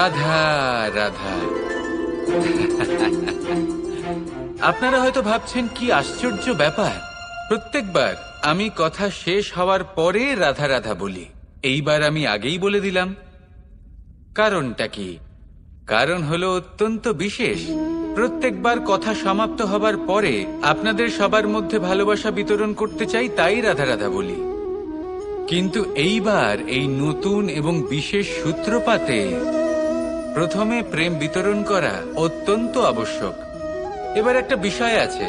রাধা রাধা। আপনারা হয়তো ভাবছেন কি আশ্চর্য ব্যাপার, প্রত্যেকবার আমি কথা শেষ হওয়ার পরে রাধা রাধা বলি। এইবার আমি আগেই বলে দিলাম। কারণটা কি? কারণ হলো অত্যন্ত বিশেষ। প্রত্যেকবার কথা সমাপ্ত হবার পরে আপনাদের সবার মধ্যে ভালোবাসা বিতরণ করতে চাই, তাই রাধা রাধা বলি। কিন্তু এইবার এই নতুন এবং বিশেষ সূত্রপাতে প্রথমে প্রেম বিতরণ করা অত্যন্ত আবশ্যক। এবার একটা বিষয় আছে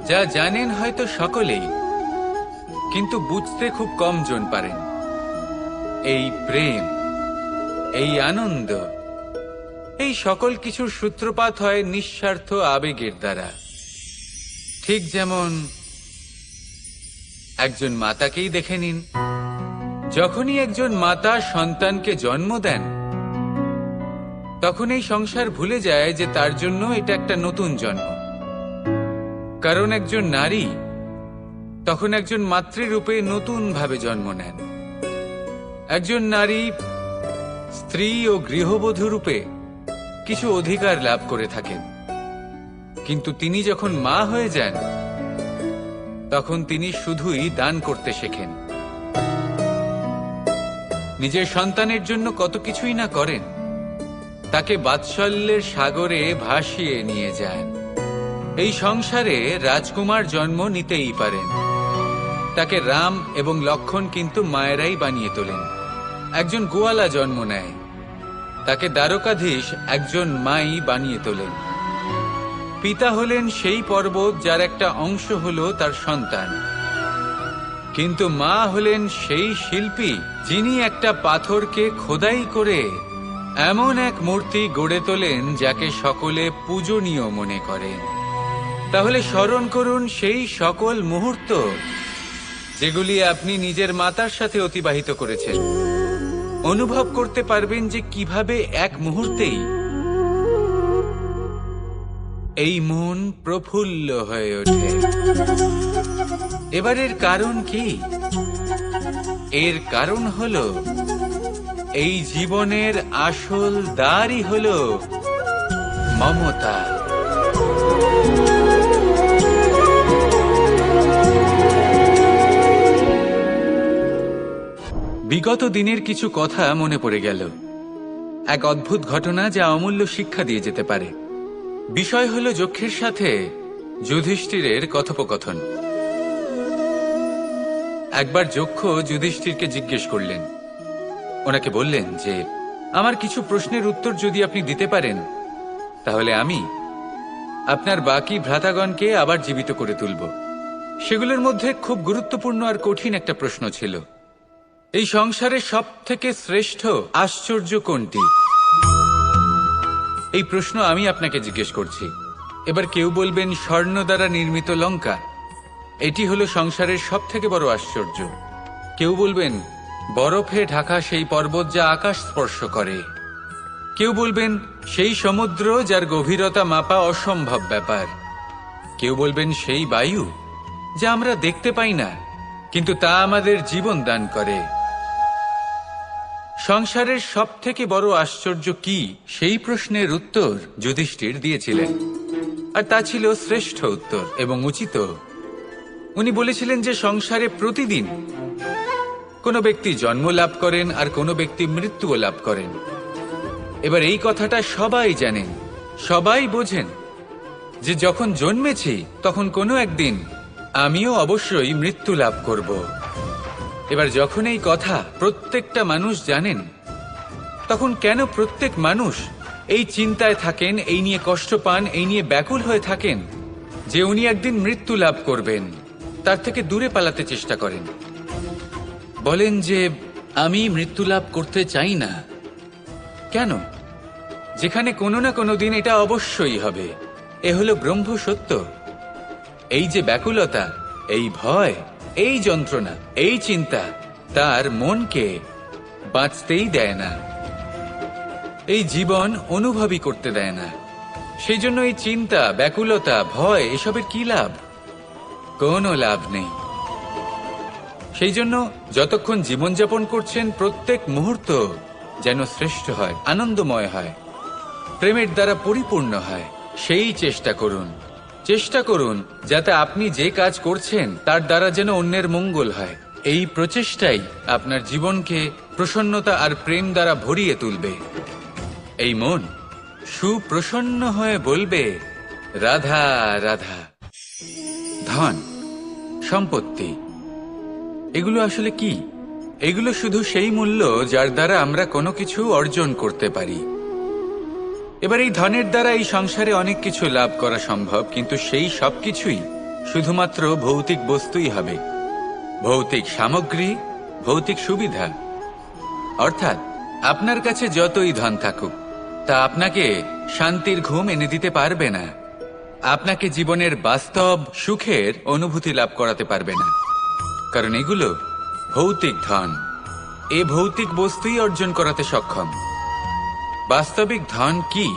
যা জানেন হয়তো সকলেই, কিন্তু বুঝতে খুব কম জন পারেন। এই প্রেম, এই আনন্দ, এই সকল কিছুর সূত্রপাত হয় নিঃস্বার্থ আবেগের দ্বারা। ঠিক যেমন একজন মাতাকেই দেখে নিন। যখনই একজন মাতা সন্তানকে জন্ম দেন, তখন এই সংসার ভুলে যায় যে তার জন্য এটা একটা নতুন জন্ম। কারণ একজন নারী তখন একজন মাতৃরূপে নতুন ভাবে জন্ম নেন। একজন নারী স্ত্রী ও গৃহবধূ রূপে কিছু অধিকার লাভ করে থাকেন, কিন্তু তিনি যখন মা হয়ে যান তখন তিনি শুধুই দান করতে শেখেন। নিজের সন্তানের জন্য কত কিছুই না করেন, তাকে বাৎসল্যের সাগরে ভাসিয়ে নিয়ে যান। এই সংসারে রাজকুমার জন্ম নিতেই পারেন, তাকে রাম এবং লক্ষণ কিন্তু মায়েরাই বানিয়ে তোলেন। একজন গোয়ালা জন্ম নেয়, তাকে দ্বারকাধীশ একজন মাই বানিয়ে তোলেন। পিতা হলেন সেই পর্বত যার একটা অংশ হলো তার সন্তান, কিন্তু মা হলেন সেই শিল্পী যিনি একটা পাথরকে খোদাই করে এমন এক মূর্তি গড়ে তোলেন যাকে সকলে পূজনীয় মনে করেন। তাহলে স্মরণ করুন সেই সকল মুহূর্ত যেগুলি আপনি নিজের মাতার সাথে অতিবাহিত করেছেন। অনুভব করতে পারবেন যে কিভাবে এক মুহূর্তেই এই মন প্রফুল্ল হয়ে ওঠে। এবারের কারণ কি? এর কারণ হলো এই জীবনের আসল দ্বারই হলো মমতা। বিগত দিনের কিছু কথা মনে পড়ে গেল। এক অদ্ভুত ঘটনা যা অমূল্য শিক্ষা দিয়ে যেতে পারে। বিষয় হলো যক্ষের সাথে যুধিষ্ঠিরের কথোপকথন। একবার যক্ষ যুধিষ্ঠিরকে জিজ্ঞেস করলেন, ওনাকে বললেন যে আমার কিছু প্রশ্নের উত্তর যদি আপনি দিতে পারেন তাহলে আমি আপনার বাকি ভ্রাতাগণকে আবার জীবিত করে তুলব। সেগুলোর মধ্যে খুব গুরুত্বপূর্ণ আর কঠিন একটা প্রশ্ন ছিল, এই সংসারে সব থেকে শ্রেষ্ঠ আশ্চর্য কোনটি? এই প্রশ্ন আমি আপনাকে জিজ্ঞেস করছি। এবার কেউ বলবেন স্বর্ণ দ্বারা নির্মিত লঙ্কা, এটি হলো সংসারের সব থেকে বড় আশ্চর্য। কেউ বলবেন বরফে ঢাকা সেই পর্বত যা আকাশ স্পর্শ করে। কেউ বলবেন সেই সমুদ্র যার গভীরতা মাপা অসম্ভব ব্যাপার। কেউ বলবেন সেই বায়ু যা আমরা দেখতে পাই না, কিন্তু তা আমাদের জীবন দান করে। সংসারের সব থেকে বড় আশ্চর্য কি, সেই প্রশ্নের উত্তর যুধিষ্ঠির দিয়েছিলেন, আর তা ছিল শ্রেষ্ঠ উত্তর এবং উচিত। উনি বলেছিলেন যে সংসারে প্রতিদিন কোনো ব্যক্তি জন্ম লাভ করেন আর কোনো ব্যক্তি মৃত্যুও লাভ করেন। এবার এই কথাটা সবাই জানেন, সবাই বোঝেন যে যখন জন্মেছি তখন কোনো একদিন আমিও অবশ্যই মৃত্যু লাভ করব। এবার যখন এই কথা প্রত্যেকটা মানুষ জানেন, তখন কেন প্রত্যেক মানুষ এই চিন্তায় থাকেন, এই নিয়ে কষ্ট পান, এই নিয়ে ব্যাকুল হয়ে থাকেন যে উনি একদিন মৃত্যু লাভ করবেন, তার থেকে দূরে পালাতে চেষ্টা করেন? বলেন যে আমি মৃত্যু লাভ করতে চাই না। কেন? যেখানে কোনো না কোনো দিন এটা অবশ্যই হবে। এ হলো ব্রহ্ম সত্য। এই যে ব্যাকুলতা, এই ভয়, এই যন্ত্রণা, এই চিন্তা তার মনকে বাঁচতেই দেয় না, এই জীবন অনুভবই করতে দেয় না। সেই জন্য এই চিন্তা, ব্যাকুলতা, ভয় এসবের কি লাভ? কোনো লাভ নেই। সেই জন্য যতক্ষণ জীবনযাপন করছেন প্রত্যেক মুহূর্ত যেন শ্রেষ্ঠ হয়, আনন্দময় হয়, প্রেমের দ্বারা পরিপূর্ণ হয়, সেই চেষ্টা করুন। চেষ্টা করুন যাতে আপনি যে কাজ করছেন তার দ্বারা যেন অন্যের মঙ্গল হয়। এই প্রচেষ্টাই আপনার জীবনকে প্রসন্নতা আর প্রেম দ্বারা ভরিয়ে তুলবে। এই মন সুপ্রসন্ন হয়ে বলবে, রাধা রাধা। ধন, সম্পত্তি, এগুলো আসলে কি? এগুলো শুধু সেই মূল্য যার দ্বারা আমরা কোনো কিছু অর্জন করতে পারি। এবার এই ধনের দ্বারা এই সংসারে অনেক কিছু লাভ করা সম্ভব, কিন্তু সেই সবকিছুই শুধুমাত্র ভৌতিক বস্তুই হবে, ভৌতিক সামগ্রী, ভৌতিক সুবিধা। অর্থাৎ আপনার কাছে যতই ধন থাকুক, তা আপনাকে শান্তির ঘুম এনে দিতে পারবে না, আপনাকে জীবনের বাস্তব সুখের অনুভূতি লাভ করাতে পারবে না, কারণ এগুলো ভৌতিক ধন। এ ভৌতিক বস্তুই অর্জন করাতে সক্ষম। বাস্তবিক ধন কি?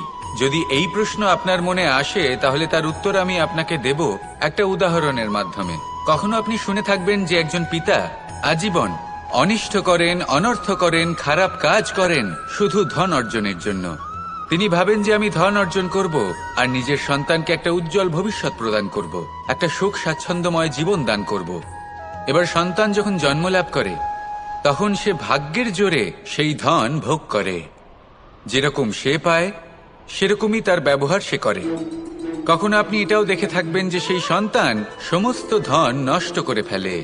যদি এই প্রশ্ন আপনার মনে আসে, তাহলে তার উত্তর আমি আপনাকে দেব একটা উদাহরণের মাধ্যমে। কখনো আপনি শুনে থাকবেন যে একজন পিতা আজীবন অনিষ্ট করেন, অনর্থ করেন, খারাপ কাজ করেন শুধু ধন অর্জনের জন্য। তিনি ভাবেন যে আমি ধন অর্জন করব আর নিজের সন্তানকে একটা উজ্জ্বল ভবিষ্যৎ প্রদান করব, একটা সুখ স্বাচ্ছন্দ্যময় জীবন দান করব। এবার সন্তান যখন জন্ম লাভ করে, তখন সে ভাগ্যের জোরে সেই ধন ভোগ করে। যেরকম সে পায় সেরকমই তার ব্যবহার সে করে। কখনো আপনি এটাও দেখে থাকবেন যে সেই সন্তান সমস্ত ধন নষ্ট করে ফেলে,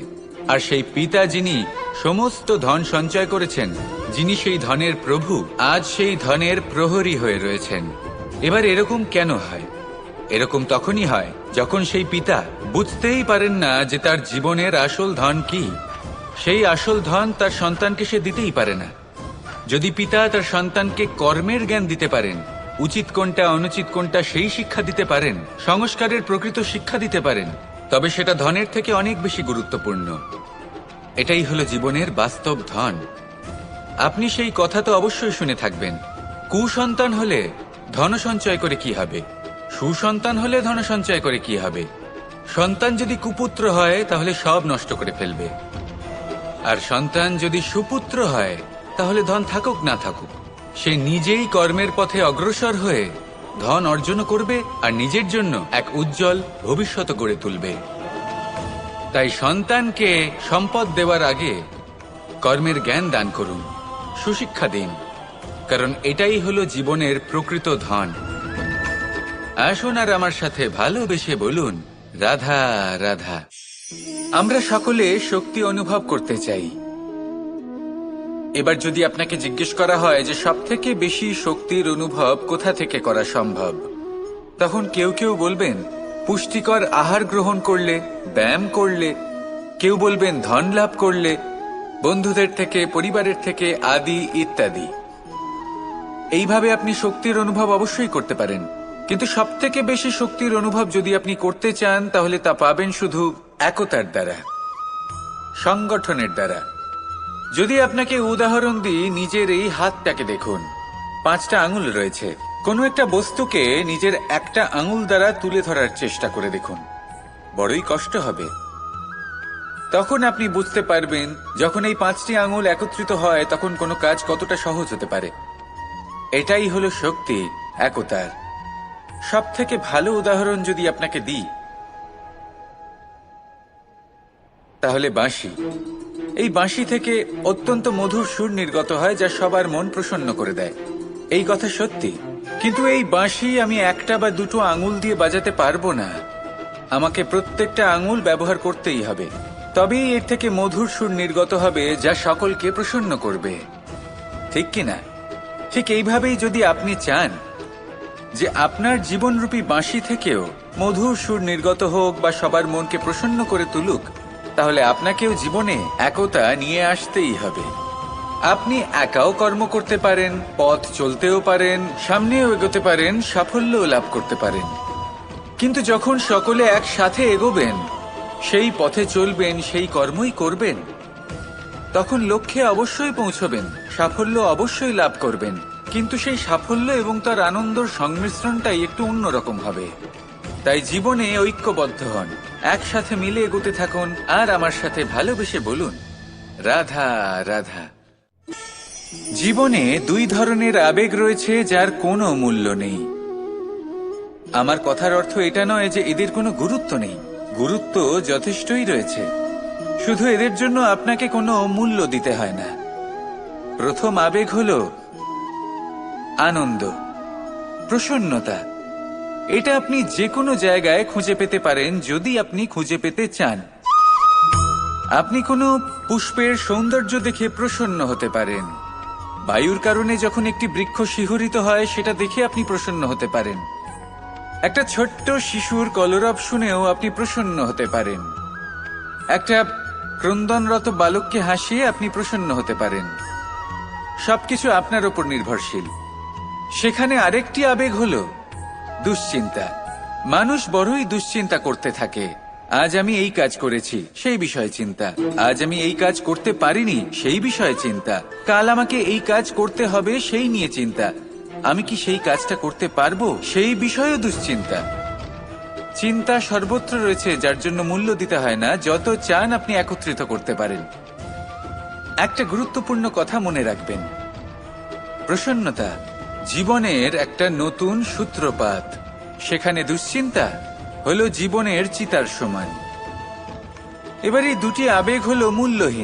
আর সেই পিতা যিনি সমস্ত ধন সঞ্চয় করেছেন, যিনি সেই ধনের প্রভু, আজ সেই ধনের প্রহরী হয়ে রয়েছেন। এবার এরকম কেন হয়? এরকম তখনই হয় যখন সেই পিতা বুঝতেই পারেন না যে তার জীবনের আসল ধন কি। সেই আসল ধন তার সন্তানকে সে দিতেই পারে না। যদি পিতা তার সন্তানকে কর্মের জ্ঞান দিতে পারেন, উচিত কোনটা অনুচিত কোনটা সেই শিক্ষা দিতে পারেন, সংস্কারের প্রকৃত শিক্ষা দিতে পারেন, তবে সেটা ধনের থেকে অনেক বেশি গুরুত্বপূর্ণ। এটাই হলো জীবনের বাস্তব ধন। আপনি সেই কথা তো অবশ্যই শুনে থাকবেন, কুসন্তান হলে ধন সঞ্চয় করে কি হবে, সুসন্তান হলে ধন সঞ্চয় করে কি হবে। সন্তান যদি কুপুত্র হয় তাহলে সব নষ্ট করে ফেলবে, আর সন্তান যদি সুপুত্র হয় তাহলে ধন থাকুক না থাকুক, সে নিজেই কর্মের পথে অগ্রসর হয়ে ধন অর্জন করবে আর নিজের জন্য এক উজ্জ্বল ভবিষ্যৎ গড়ে তুলবে। তাই সন্তানকে সম্পদ দেওয়ার আগে কর্মের জ্ঞান দান করুন, সুশিক্ষা দিন, কারণ এটাই হলো জীবনের প্রকৃত ধন। আসুন আর আমার সাথে ভালোবেসে বলুন, রাধা রাধা। আমরা সকলে শক্তি অনুভব করতে চাই। এবার যদি আপনাকে জিজ্ঞেস করা হয় যে সবথেকে বেশি শক্তির অনুভব কোথা থেকে করা সম্ভব, তখন কেউ কেউ বলবেন পুষ্টিকর আহার গ্রহণ করলে, ব্যায়াম করলে, কেউ বলবেন ধন লাভ করলে, বন্ধুদের থেকে, পরিবারের থেকে, আদি ইত্যাদি। এইভাবে আপনি শক্তির অনুভব অবশ্যই করতে পারেন, কিন্তু সবথেকে বেশি শক্তির অনুভব যদি আপনি করতে চান, তাহলে তা পাবেন শুধু একতার দ্বারা, সংগঠনের দ্বারা। যদি আপনাকে উদাহরণ দিই, নিজের এই হাতটাকে দেখুন, 5টা আঙুল রয়েছে। কোনো একটা বস্তুকে নিজের একটা আঙুল দ্বারা তুলে ধরার চেষ্টা করে দেখুন, বড়ই কষ্ট হবে। তখন আপনি বুঝতে পারবেন যখন এই 5টি আঙুল একত্রিত হয় তখন কোনো কাজ কতটা সহজ হতে পারে। এটাই হলো শক্তি, একতার। সব থেকে ভালো উদাহরণ যদি আপনাকে দিই, তাহলে বাঁশি। এই বাঁশি থেকে অত্যন্ত মধুর সুর নির্গত হয় যা সবার মন প্রসন্ন করে দেয়। এই কথা সত্যি, কিন্তু এই বাঁশি আমি একটা বা দুটো আঙুল দিয়ে বাজাতে পারবো না। আমাকে প্রত্যেকটা আঙুল ব্যবহার করতেই হবে, তবেই এর থেকে মধুর সুর নির্গত হবে যা সকলকে প্রসন্ন করবে, ঠিক কিনা? ঠিক এইভাবেই যদি আপনি চান যে আপনার জীবনরূপী বাঁশি থেকেও মধুর সুর নির্গত হোক বা সবার মনকে প্রসন্ন করে তুলুক, তাহলে আপনাকেও জীবনে একতা নিয়ে আসতেই হবে। আপনি একাও কর্ম করতে পারেন, পথ চলতেও পারেন, সামনেও এগোতে পারেন, সাফল্যও লাভ করতে পারেন। কিন্তু যখন সকলে একসাথে এগোবেন, সেই পথে চলবেন, সেই কর্মই করবেন, তখন লক্ষ্যে অবশ্যই পৌঁছবেন, সাফল্য অবশ্যই লাভ করবেন। কিন্তু সেই সাফল্য এবং তার আনন্দর সংমিশ্রণটাই একটু অন্যরকম হবে। তাই জীবনে ঐক্যবদ্ধ হন, একসাথে মিলে এগোতে থাকুন, আর আমার সাথে ভালোবেসে বলুন, রাধা রাধা। জীবনে দুই ধরনের আবেগ রয়েছে যার কোনো মূল্য নেই। আমার কথার অর্থ এটা নয় যে এদের কোনো গুরুত্ব নেই, গুরুত্ব যথেষ্টই রয়েছে, শুধু এদের জন্য আপনাকে কোনো মূল্য দিতে হয় না। প্রথম আবেগ হলো আনন্দ, প্রসন্নতা। এটা আপনি যে কোনো জায়গায় খুঁজে পেতে পারেন যদি আপনি খুঁজে পেতে চান। আপনি কোনো পুষ্পের সৌন্দর্য দেখে প্রসন্ন হতে পারেন। বায়ুর কারণে যখন একটি বৃক্ষ শিহরিত হয় সেটা দেখে আপনি প্রসন্ন হতে পারেন। একটা ছোট্ট শিশুর কলরব শুনেও আপনি প্রসন্ন হতে পারেন। একটা ক্রন্দনরত বালককে হাসিয়ে আপনি প্রসন্ন হতে পারেন। সবকিছু আপনার ওপর নির্ভরশীল। সেখানে আরেকটি আবেগ হলো দুশ্চিন্তা। মানুষ বড়ই দুশ্চিন্তা করতে থাকে। আজ আমি এই কাজ করেছি, সেই বিষয়ে চিন্তা। আজ আমি এই কাজ করতে পারিনি, সেই বিষয়ে চিন্তা। কাল আমাকে এই কাজ করতে হবে, সেই নিয়ে চিন্তা। আমি কি সেই কাজটা করতে পারবো, সেই বিষয়েও দুশ্চিন্তা। চিন্তা সর্বত্র রয়েছে, যার জন্য মূল্য দিতে হয় না। যত চান আপনি একত্রিত করতে পারেন। একটা গুরুত্বপূর্ণ কথা মনে রাখবেন, প্রসন্নতা জীবনের একটা নতুন সূত্রপাত। সেখানে দুশ্চিন্তা হলো জীবনের চিতার সমান। এবার এই দুটি আবেগ হলো মূল্যহীন।